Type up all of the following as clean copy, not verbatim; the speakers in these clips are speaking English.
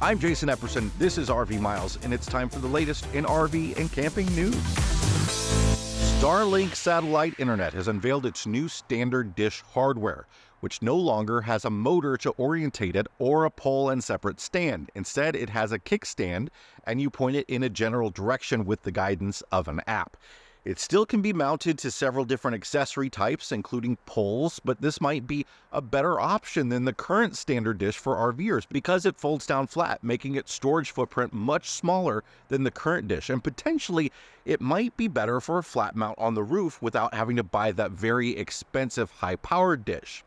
I'm Jason Epperson, this is RV Miles, and it's time for the latest in RV and camping news. Starlink satellite internet has unveiled its new standard dish hardware, which no longer has a motor to orientate it or a pole and separate stand. Instead, it has a kickstand, and you point it in a general direction with the guidance of an app. It still can be mounted to several different accessory types, including poles, but this might be a better option than the current standard dish for RVers because it folds down flat, making its storage footprint much smaller than the current dish, and potentially it might be better for a flat mount on the roof without having to buy that very expensive high-powered dish.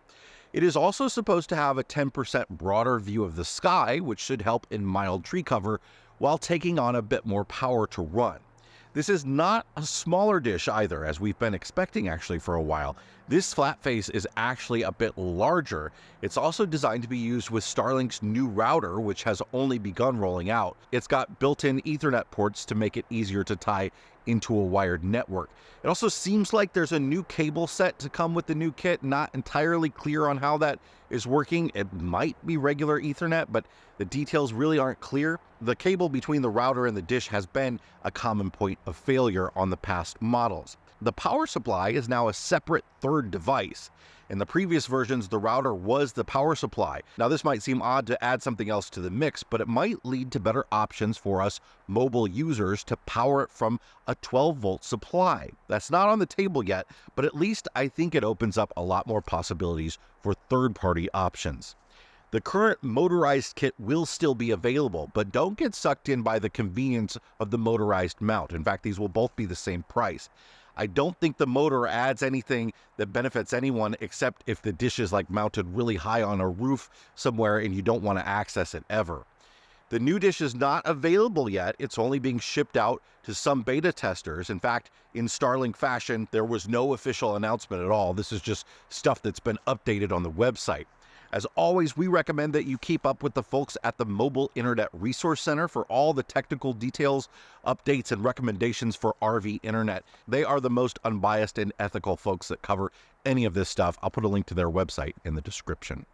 It is also supposed to have a 10% broader view of the sky, which should help in mild tree cover while taking on a bit more power to run. This is not a smaller dish either, as we've been expecting actually for a while. This flat face is actually a bit larger. It's also designed to be used with Starlink's new router, which has only begun rolling out. It's got built-in Ethernet ports to make it easier to tie into a wired network. It also seems like there's a new cable set to come with the new kit. Not entirely clear on how that is working. It might be regular Ethernet, but the details really aren't clear. The cable between the router and the dish has been a common point of failure on the past models. The power supply is now a separate third device. In the previous versions, the router was the power supply. Now, this might seem odd to add something else to the mix, but it might lead to better options for us mobile users to power it from a 12-volt supply. That's not on the table yet, but at least I think it opens up a lot more possibilities for third-party options. The current motorized kit will still be available, but don't get sucked in by the convenience of the motorized mount. In fact, these will both be the same price. I don't think the motor adds anything that benefits anyone except if the dish is like mounted really high on a roof somewhere and you don't want to access it ever. The new dish is not available yet. It's only being shipped out to some beta testers. In fact, in Starlink fashion, there was no official announcement at all. This is just stuff that's been updated on the website. As always, we recommend that you keep up with the folks at the Mobile Internet Resource Center for all the technical details, updates, and recommendations for RV Internet. They are the most unbiased and ethical folks that cover any of this stuff. I'll put a link to their website in the description.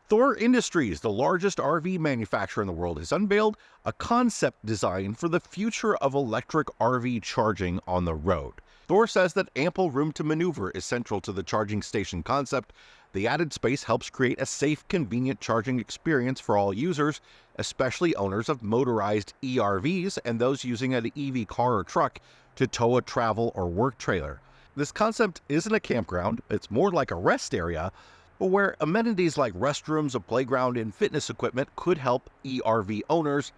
Thor Industries, the largest RV manufacturer in the world, has unveiled a concept design for the future of electric RV charging on the road. Thor says that ample room to maneuver is central to the charging station concept. The added space helps create a safe, convenient charging experience for all users, especially owners of motorized ERVs and those using an EV car or truck to tow a travel or work trailer. This concept isn't a campground, it's more like a rest area, where amenities like restrooms, a playground, and fitness equipment could help ERV owners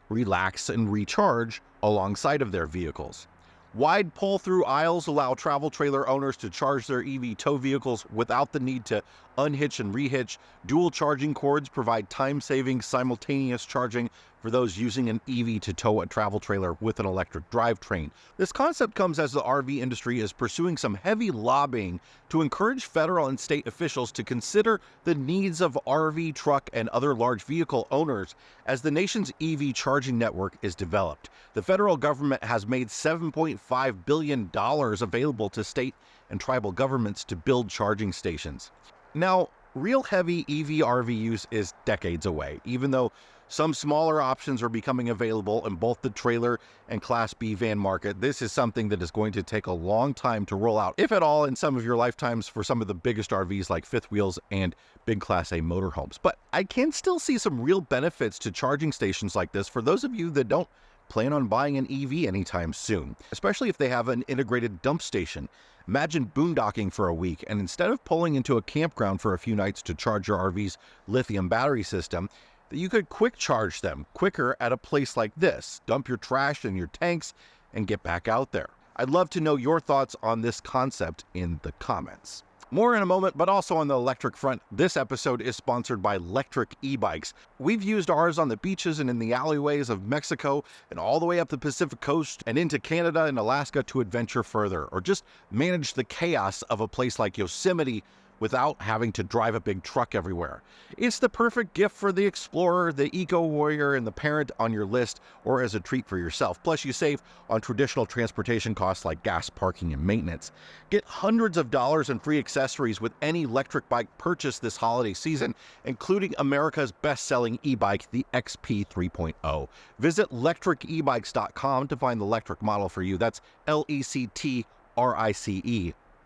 relax and recharge alongside of their vehicles. Wide pull-through aisles allow travel trailer owners to charge their EV tow vehicles without the need to unhitch and rehitch. Dual charging cords provide time-saving simultaneous charging for those using an EV to tow a travel trailer with an electric drivetrain. This concept comes as the RV industry is pursuing some heavy lobbying to encourage federal and state officials to consider the needs of RV, truck, and other large vehicle owners as the nation's EV charging network is developed. The federal government has made $7.5 billion available to state and tribal governments to build charging stations. Now, real heavy EV RV use is decades away, even though some smaller options are becoming available in both the trailer and Class B van market. This is something that is going to take a long time to roll out, if at all, in some of your lifetimes for some of the biggest RVs like fifth wheels and big Class A motorhomes. But I can still see some real benefits to charging stations like this for those of you that don't plan on buying an EV anytime soon, especially if they have an integrated dump station. Imagine boondocking for a week, and instead of pulling into a campground for a few nights to charge your RV's lithium battery system, that you could quick charge them quicker at a place like this. Dump your trash in your tanks and get back out there. I'd love to know your thoughts on this concept in the comments. More in a moment, but also on the electric front, this episode is sponsored by Electric E-Bikes. We've used ours on the beaches and in the alleyways of Mexico and all the way up the Pacific coast and into Canada and Alaska to adventure further, or just manage the chaos of a place like Yosemite without having to drive a big truck everywhere. It's the perfect gift for the explorer, the eco-warrior, and the parent on your list, or as a treat for yourself. Plus, you save on traditional transportation costs like gas, parking, and maintenance. Get hundreds of dollars in free accessories with any electric bike purchase this holiday season, including America's best-selling e-bike, the XP 3.0. Visit lectricebikes.com to find the electric model for you. That's LECTRICE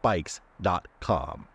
bikes.com.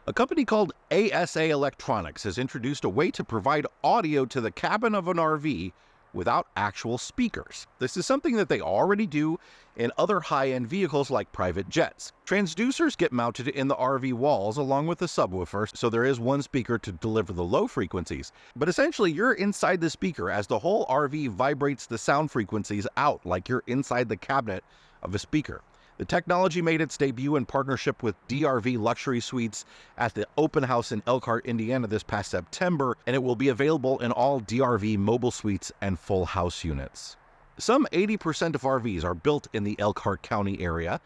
A company called ASA Electronics has introduced a way to provide audio to the cabin of an RV without actual speakers. This is something that they already do in other high-end vehicles like private jets. Transducers get mounted in the RV walls along with the subwoofer, so there is one speaker to deliver the low frequencies. But essentially, you're inside the speaker as the whole RV vibrates the sound frequencies out like you're inside the cabinet of a speaker. The technology made its debut in partnership with DRV Luxury Suites at the open house in Elkhart, Indiana this past September, and it will be available in all DRV mobile suites and full house units. Some 80% of RVs are built in the Elkhart County area,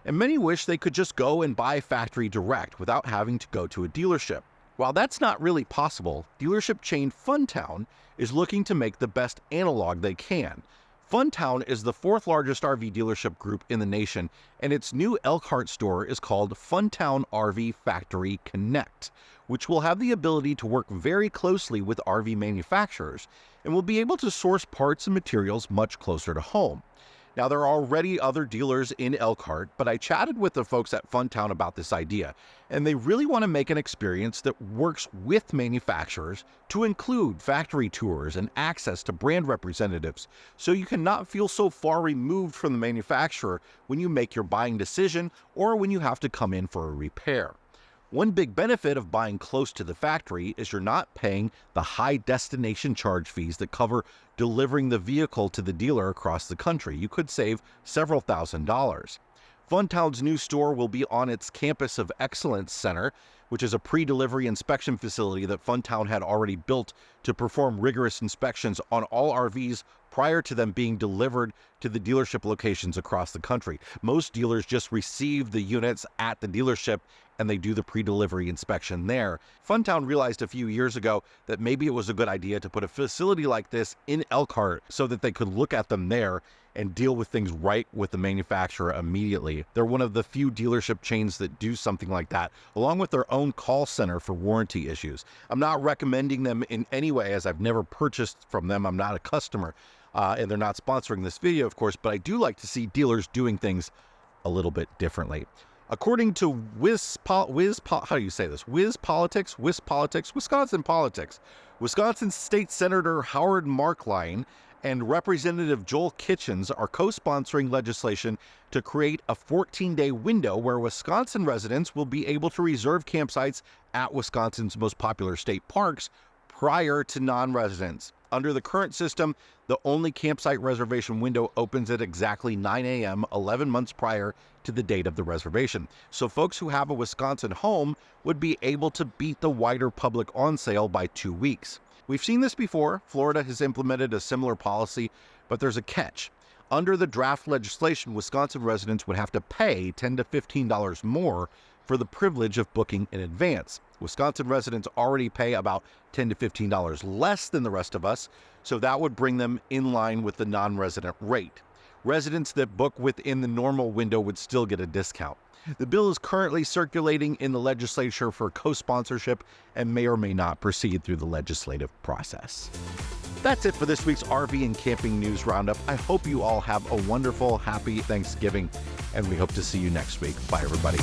and many wish they could just go and buy factory direct without having to go to a dealership. While that's not really possible, dealership chain Funtown is looking to make the best analog they can. Funtown is the fourth largest RV dealership group in the nation, and its new Elkhart store is called Funtown RV Factory Connect, which will have the ability to work very closely with RV manufacturers and will be able to source parts and materials much closer to home. Now, there are already other dealers in Elkhart, but I chatted with the folks at Funtown about this idea, and they really want to make an experience that works with manufacturers to include factory tours and access to brand representatives, so you cannot feel so far removed from the manufacturer when you make your buying decision or when you have to come in for a repair. One big benefit of buying close to the factory is you're not paying the high destination charge fees that cover delivering the vehicle to the dealer across the country. You could save several $1,000s. Funtown's new store will be on its Campus of Excellence Center, which is a pre-delivery inspection facility that Funtown had already built to perform rigorous inspections on all RVs prior to them being delivered to the dealership locations across the country. Most dealers just receive the units at the dealership and they do the pre-delivery inspection there. Funtown realized a few years ago that maybe it was a good idea to put a facility like this in Elkhart so that they could look at them there and deal with things right with the manufacturer immediately. They're one of the few dealership chains that do something like that, along with their own call center for warranty issues. I'm not recommending them in any way, as I've never purchased from them. I'm not a customer, and they're not sponsoring this video, of course, but I do like to see dealers doing things a little bit differently. According to Wisconsin Politics, Wisconsin State Senator Howard Markline and Representative Joel Kitchens are co-sponsoring legislation to create a 14-day window where Wisconsin residents will be able to reserve campsites at Wisconsin's most popular state parks prior to non-residents. Under the current system, the only campsite reservation window opens at exactly 9 a.m. 11 months prior to the date of the reservation. So folks who have a Wisconsin home would be able to beat the wider public on sale by 2 weeks. We've seen this before. Florida has implemented a similar policy, but there's a catch. Under the draft legislation, Wisconsin residents would have to pay $10 to $15 more for the privilege of booking in advance. Wisconsin residents already pay about $10 to $15 less than the rest of us, so that would bring them in line with the non-resident rate. Residents that book within the normal window would still get a discount. The bill is currently circulating in the legislature for co-sponsorship and may or may not proceed through the legislative process. That's it for this week's RV and Camping News Roundup. I hope you all have a wonderful, happy Thanksgiving, and we hope to see you next week. Bye, everybody.